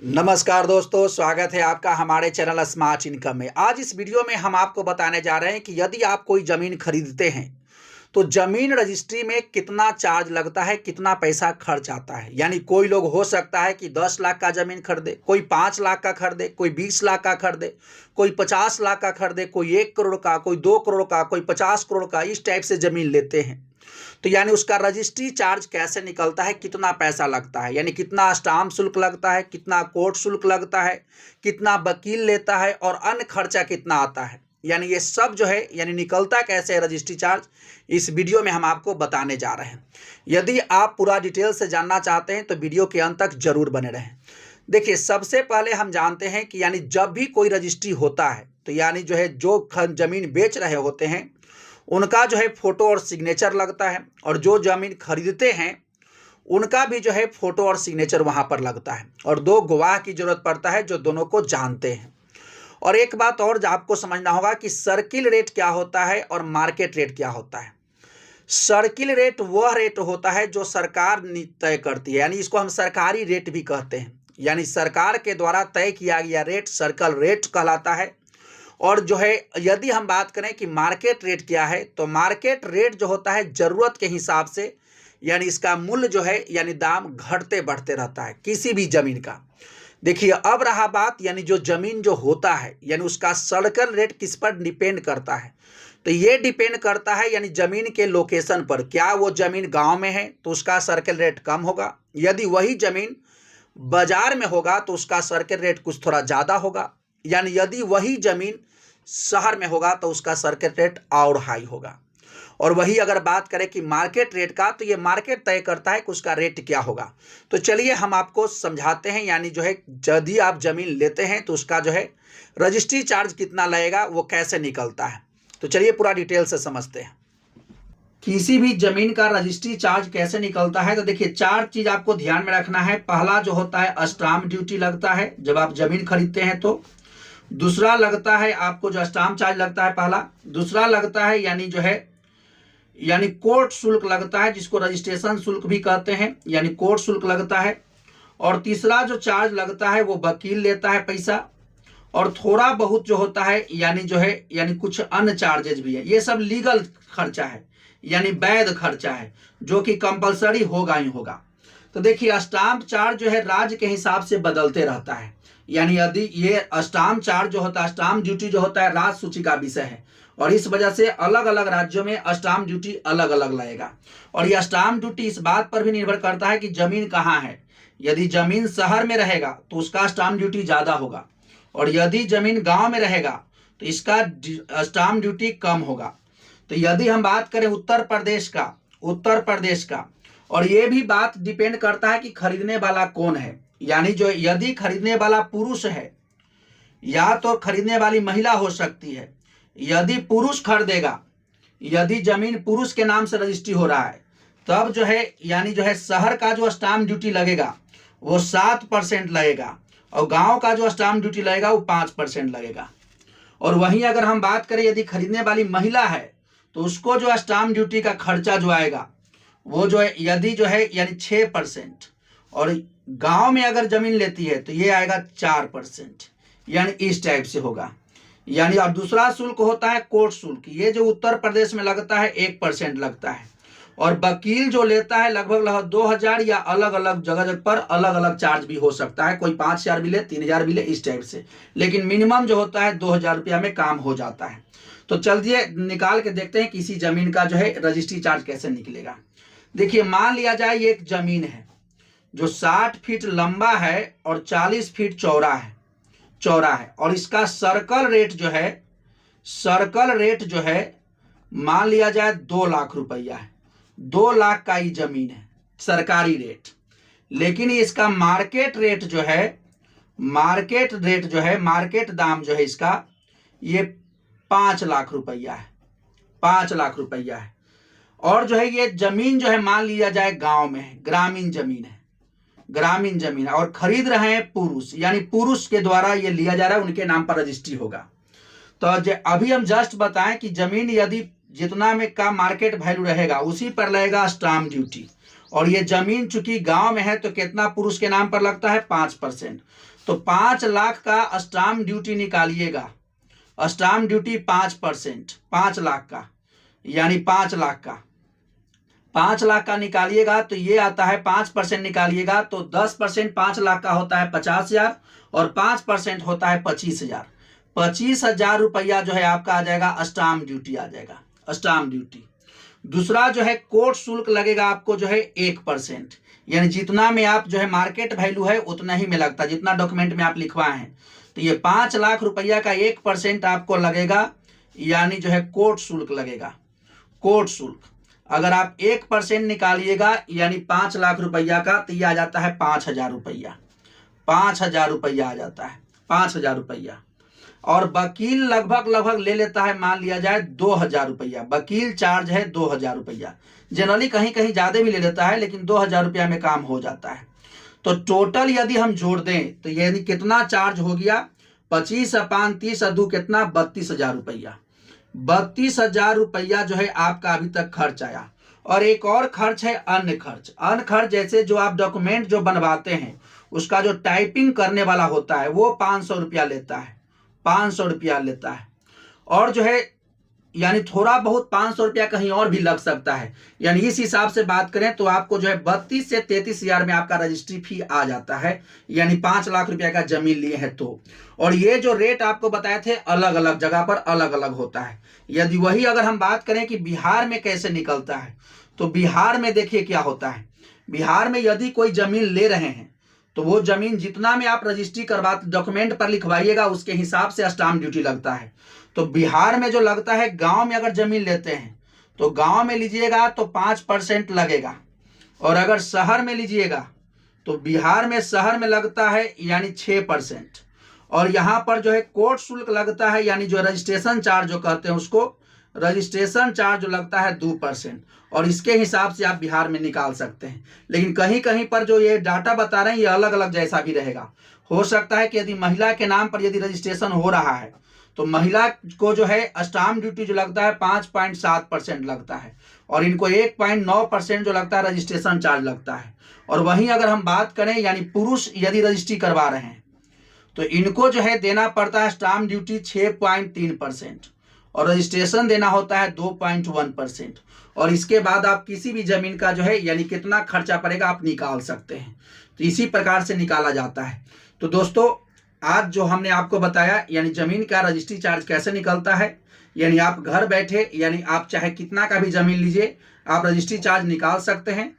नमस्कार दोस्तों, स्वागत है आपका हमारे चैनल स्मार्ट इनकम में। आज इस वीडियो में हम आपको बताने जा रहे हैं कि यदि आप कोई ज़मीन खरीदते हैं तो ज़मीन रजिस्ट्री में कितना चार्ज लगता है, कितना पैसा खर्च आता है। यानी कोई लोग हो सकता है कि 10 लाख का ज़मीन खरीदे, कोई 5 लाख का खरीदे, कोई 20 लाख का खरीदे, कोई 50 लाख का खरीदे, कोई 1 करोड़ का, कोई 2 करोड़ का, कोई 50 करोड़ का, इस टाइप से ज़मीन लेते हैं। तो यानी उसका रजिस्ट्री चार्ज कैसे निकलता है, कितना पैसा लगता है, यानी कितना स्टाम्प शुल्क लगता है, कितना कोर्ट शुल्क लगता है, कितना वकील लेता है और अन्य खर्चा कितना आता है, यानी ये सब जो है यानी निकलता कैसे है रजिस्ट्री चार्ज, इस वीडियो में हम आपको बताने जा रहे हैं। यदि आप पूरा डिटेल से जानना चाहते हैं तो वीडियो के अंत तक जरूर बने रहें। देखिए, सबसे पहले हम जानते हैं कि यानी जब भी कोई रजिस्ट्री होता है तो यानी जो है जो ज़मीन बेच रहे होते हैं उनका जो है फ़ोटो और सिग्नेचर लगता है, और जो ज़मीन खरीदते हैं उनका भी जो है फ़ोटो और सिग्नेचर वहाँ पर लगता है, और 2 गवाह की ज़रूरत पड़ता है जो दोनों को जानते हैं। और एक बात और जो आपको समझना होगा कि सर्किल रेट क्या होता है और मार्केट रेट क्या होता है। सर्किल रेट वह रेट होता है जो सरकार तय करती है, यानी इसको हम सरकारी रेट भी कहते हैं, यानी सरकार के द्वारा तय किया गया रेट सर्कल रेट कहलाता है। और जो है यदि हम बात करें कि मार्केट रेट क्या है, तो मार्केट रेट जो होता है ज़रूरत के हिसाब से, यानी इसका मूल्य जो है यानी दाम घटते बढ़ते रहता है किसी भी ज़मीन का। देखिए, अब रहा बात यानी जो ज़मीन जो होता है यानी उसका सर्कल रेट किस पर डिपेंड करता है, तो ये डिपेंड करता है यानी ज़मीन के लोकेशन पर। क्या वो ज़मीन गांव में है तो उसका सर्कल रेट कम होगा, यदि वही ज़मीन बाजार में होगा तो उसका सर्कल रेट कुछ थोड़ा ज़्यादा होगा, यानी यदि वही ज़मीन शहर में होगा तो उसका सर्किट रेट और हाई होगा। और वही अगर बात करें कि मार्केट रेट का, तो ये मार्केट तय करता है कि उसका रेट क्या होगा। तो चलिए हम आपको समझाते हैं, यानी जो है यदि आप ज़मीन लेते हैं तो उसका जो है रजिस्ट्री चार्ज कितना लगेगा, वो कैसे निकलता है। तो चलिए पूरा डिटेल से समझते हैं किसी भी ज़मीन का रजिस्ट्री चार्ज कैसे निकलता है। तो देखिए, 4 चीज़ आपको ध्यान में रखना है। पहला जो होता है स्टाम्प ड्यूटी लगता है जब आप ज़मीन खरीदते हैं तो। दूसरा लगता है आपको जो स्टाम्प चार्ज लगता है पहला। दूसरा लगता है यानी जो है यानी कोर्ट शुल्क लगता है, जिसको रजिस्ट्रेशन शुल्क भी कहते हैं, यानी कोर्ट शुल्क लगता है। और तीसरा जो चार्ज लगता है वो वकील लेता है पैसा। और थोड़ा बहुत जो होता है यानी जो है यानी कुछ अन्य चार्जेज भी है। ये सब लीगल खर्चा है, यानी वैध खर्चा है, जो कि कंपलसरी होगा ही होगा। तो देखिए, स्टाम्प चार्ज जो है राज्य के हिसाब से बदलते रहता है, यानी यदि ये स्टाम्प चार्ज जो होता है, स्टाम्प ड्यूटी जो होता है राज्य सूची का विषय है, और इस वजह से अलग अलग राज्यों में स्टाम्प ड्यूटी अलग अलग लगेगा। और यह स्टाम्प ड्यूटी इस बात पर भी निर्भर करता है कि जमीन कहाँ है। यदि जमीन शहर में रहेगा तो उसका स्टाम्प ड्यूटी ज़्यादा होगा, और यदि जमीन गाँव में रहेगा तो इसका स्टाम्प ड्यूटी कम होगा। तो यदि हम बात करें उत्तर प्रदेश का, और ये भी बात डिपेंड करता है कि खरीदने वाला कौन है, यानी जो यदि खरीदने वाला पुरुष है या तो खरीदने वाली महिला हो सकती है। यदि पुरुष खरीदेगा, यदि जमीन पुरुष के नाम से रजिस्ट्री हो रहा है, तब जो है यानी जो है शहर का जो स्टाम्प ड्यूटी लगेगा वो 7% लगेगा, और गांव का जो स्टाम्प ड्यूटी लगेगा वो 5% लगेगा। और वहीं अगर हम बात करें यदि खरीदने वाली महिला है तो उसको जो स्टाम्प ड्यूटी का खर्चा जो आएगा वो जो है यदि जो है यानी 6%, और गांव में अगर जमीन लेती है तो ये आएगा 4%, यानी इस टाइप से होगा। यानी और दूसरा शुल्क होता है कोर्ट शुल्क, ये जो उत्तर प्रदेश में लगता है 1% लगता है। और वकील जो लेता है लगभग 2000, या अलग अलग जगह पर अलग अलग चार्ज भी हो सकता है, कोई 5000 भी ले, 3000 भी ले, इस टाइप से, लेकिन मिनिमम जो होता है 2000 रुपया में काम हो जाता है। तो चलिए निकाल के देखते हैं किसी जमीन का जो है रजिस्ट्री चार्ज कैसे निकलेगा। देखिए, मान लिया जाए ये एक जमीन है जो 60 फीट लंबा है और 40 फीट चौड़ा है, और इसका सर्कल रेट जो है मान लिया जाए 2 लाख रुपया है। 2 लाख का ही जमीन है सरकारी रेट, लेकिन इसका मार्केट दाम जो है इसका ये 5 लाख रुपया है, 5 लाख रुपया है। और जो है ये जमीन जो है मान लिया जाए गांव में है, ग्रामीण जमीन है, और खरीद रहे हैं पुरुष, यानी पुरुष के द्वारा ये लिया जा रहा है, उनके नाम पर रजिस्ट्री होगा। तो अभी हम जस्ट बताएं कि जमीन यदि जितना में का मार्केट वैल्यू रहेगा उसी पर लगेगा स्टाम्प ड्यूटी, और ये जमीन चूंकि गांव में है तो कितना पुरुष के नाम पर लगता है 5%। तो 5 लाख का स्टाम्प ड्यूटी निकालिएगा, स्टाम्प ड्यूटी 5%, 5 लाख का यानी 5 लाख का, 5 लाख का निकालिएगा तो ये आता है 5% निकालिएगा तो 10% 5 लाख का होता है 50,000 और 5% होता है 25,000। 25,000 रुपया जो है आपका आ जाएगा स्टाम्प ड्यूटी आ जाएगा, स्टाम्प ड्यूटी। दूसरा जो है कोर्ट शुल्क लगेगा आपको जो है 1%, यानी जितना में आप जो है मार्केट वैल्यू है उतना ही में लगता है, जितना डॉक्यूमेंट में आप लिखवाए हैं। तो ये 5 लाख रुपया का 1% आपको लगेगा, यानी जो है कोर्ट शुल्क लगेगा। कोर्ट शुल्क अगर आप 1% निकालिएगा यानी 5 लाख रुपया का, तो ये आ जाता है 5,000 रुपया, 5,000 रुपया आ जाता है, 5,000 रुपया। और वकील लगभग ले लेता है, मान लिया जाए 2,000 रुपया, वकील चार्ज है 2,000 रुपया। जनरली कहीं कहीं ज़्यादा भी ले लेता है, लेकिन 2,000 रुपया में काम हो जाता है। तो टोटल यदि हम जोड़ दें तो यानी कितना चार्ज हो गया, 25/30 कितना 32,000 रुपया। 32,000 रुपया जो है आपका अभी तक खर्च आया। और एक और खर्च है अन्य खर्च। अन्य खर्च जैसे जो आप डॉक्यूमेंट जो बनवाते हैं उसका जो टाइपिंग करने वाला होता है वो 500 रुपया लेता है, 500 रुपया लेता है। और जो है यानी थोड़ा बहुत 500 रुपया कहीं और भी लग सकता है। यानी इस हिसाब से बात करें तो आपको जो है 32 से 33,000 में आपका रजिस्ट्री फी आ जाता है, यानी 5 लाख रुपया का जमीन लिए हैं तो। और ये जो रेट आपको बताए थे अलग अलग जगह पर अलग अलग होता है। यदि वही अगर हम बात करें कि बिहार में कैसे निकलता है, तो बिहार में देखिए क्या होता है। बिहार में यदि कोई जमीन ले रहे हैं तो वो जमीन जितना में आप रजिस्ट्री करवा डॉक्यूमेंट पर लिखवाइएगा उसके हिसाब से स्टाम्प ड्यूटी लगता है। तो बिहार में जो लगता है, गांव में अगर जमीन लेते हैं तो गांव में लीजिएगा तो 5% लगेगा, और अगर शहर में लीजिएगा तो बिहार में शहर में लगता है यानी 6%। और यहाँ पर जो है कोर्ट शुल्क लगता है, यानी जो रजिस्ट्रेशन चार्ज जो कहते हैं उसको, रजिस्ट्रेशन चार्ज जो लगता है 2%। और इसके हिसाब से आप बिहार में निकाल सकते हैं। लेकिन कहीं कहीं पर जो ये डाटा बता रहे हैं ये अलग अलग जैसा भी रहेगा। हो सकता है कि यदि महिला के नाम पर यदि रजिस्ट्रेशन हो रहा है तो महिला को जो है स्टाम्प ड्यूटी जो लगता है 5.7% लगता है, और इनको 1.9% जो लगता है रजिस्ट्रेशन चार्ज लगता है। और वहीं अगर हम बात करें यानी पुरुष यदि रजिस्ट्री करवा रहे हैं तो इनको जो है देना पड़ता है स्टाम्प ड्यूटी 6.3%, और रजिस्ट्रेशन देना होता है 2.1%। और इसके बाद आप किसी भी जमीन का जो है यानी कितना खर्चा पड़ेगा आप निकाल सकते हैं। तो इसी प्रकार से निकाला जाता है। तो दोस्तों आज जो हमने आपको बताया यानी जमीन का रजिस्ट्री चार्ज कैसे निकलता है, यानी आप घर बैठे यानी आप चाहे कितना का भी जमीन लीजिए आप रजिस्ट्री चार्ज निकाल सकते हैं।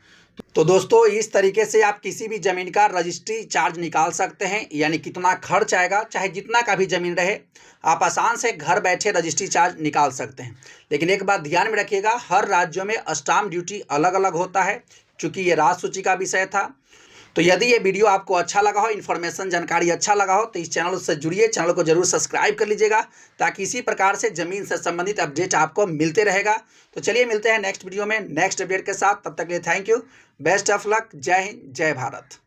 तो दोस्तों इस तरीके से आप किसी भी ज़मीन का रजिस्ट्री चार्ज निकाल सकते हैं, यानी कितना खर्च आएगा चाहे जितना का भी ज़मीन रहे आप आसान से घर बैठे रजिस्ट्री चार्ज निकाल सकते हैं। लेकिन एक बात ध्यान में रखिएगा, हर राज्यों में स्टाम्प ड्यूटी अलग अलग होता है, चूँकि ये राज्य सूची का विषय था। तो यदि ये वीडियो आपको अच्छा लगा हो, इन्फॉर्मेशन जानकारी अच्छा लगा हो, तो इस चैनल से जुड़िए, चैनल को जरूर सब्सक्राइब कर लीजिएगा ताकि इसी प्रकार से ज़मीन से संबंधित अपडेट आपको मिलते रहेगा। तो चलिए मिलते हैं नेक्स्ट वीडियो में नेक्स्ट अपडेट के साथ। तब तक के लिए thank you, best of luck, जय हिंद, जय भारत।